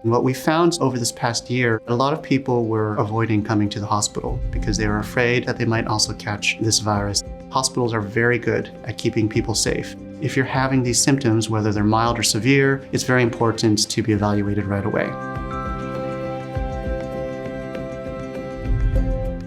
And what we found over this past year, a lot of people were avoiding coming to the hospital because they were afraid that they might also catch this virus. Hospitals are very good at keeping people safe. If you're having these symptoms, whether they're mild or severe, it's very important to be evaluated right away.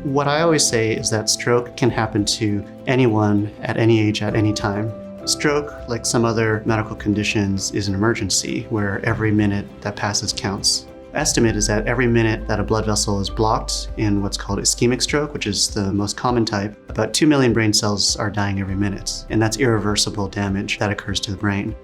What I always say is that stroke can happen to anyone at any age at any time. Stroke, like some other medical conditions, is an emergency where every minute that passes counts. Estimate is that every minute that a blood vessel is blocked in what's called ischemic stroke, which is the most common type, about 2 million brain cells are dying every minute, and that's irreversible damage that occurs to the brain.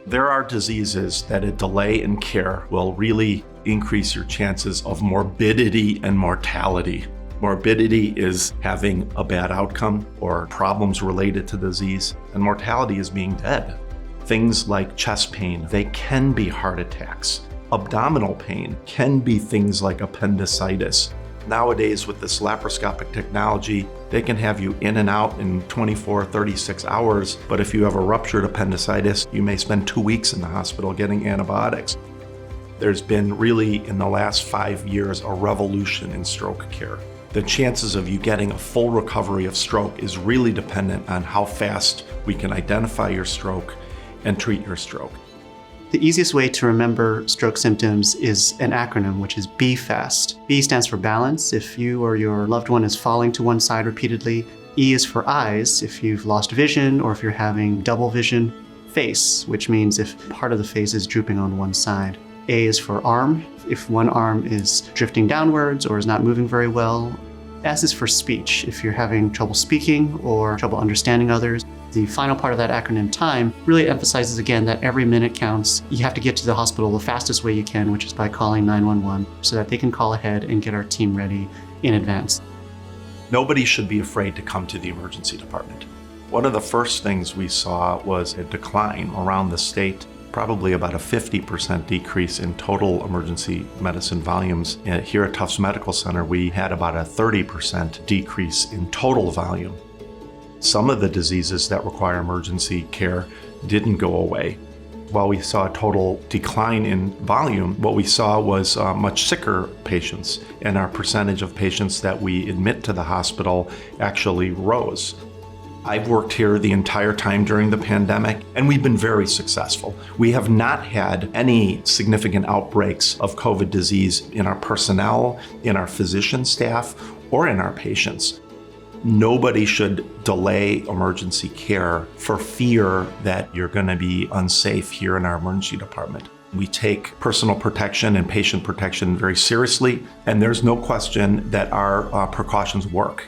There are diseases that a delay in care will really increase your chances of morbidity and mortality. Morbidity is having a bad outcome or problems related to disease, and mortality is being dead. Things like chest pain, they can be heart attacks. Abdominal pain can be things like appendicitis. Nowadays, with this laparoscopic technology, they can have you in and out in 24, 36 hours, but if you have a ruptured appendicitis, you may spend 2 weeks in the hospital getting antibiotics. There's been really, in the last 5 years, a revolution in stroke care. The chances of you getting a full recovery of stroke is really dependent on how fast we can identify your stroke and treat your stroke. The easiest way to remember stroke symptoms is an acronym, which is BFAST. B stands for balance, if you or your loved one is falling to one side repeatedly. E is for eyes, if you've lost vision or if you're having double vision. Face, which means if part of the face is drooping on one side. A is for arm, if one arm is drifting downwards or is not moving very well. S is for speech, if you're having trouble speaking or trouble understanding others. The final part of that acronym, time, really emphasizes again that every minute counts. You have to get to the hospital the fastest way you can, which is by calling 911, so that they can call ahead and get our team ready in advance. Nobody should be afraid to come to the emergency department. One of the first things we saw was a decline around the state, probably about a 50% decrease in total emergency medicine volumes. Here at Tufts Medical Center, we had about a 30% decrease in total volume. Some of the diseases that require emergency care didn't go away. While we saw a total decline in volume, what we saw was much sicker patients, and our percentage of patients that we admit to the hospital actually rose. I've worked here the entire time during the pandemic, and we've been very successful. We have not had any significant outbreaks of COVID disease in our personnel, in our physician staff, or in our patients. Nobody should delay emergency care for fear that you're going to be unsafe here in our emergency department. We take personal protection and patient protection very seriously, and there's no question that our precautions work.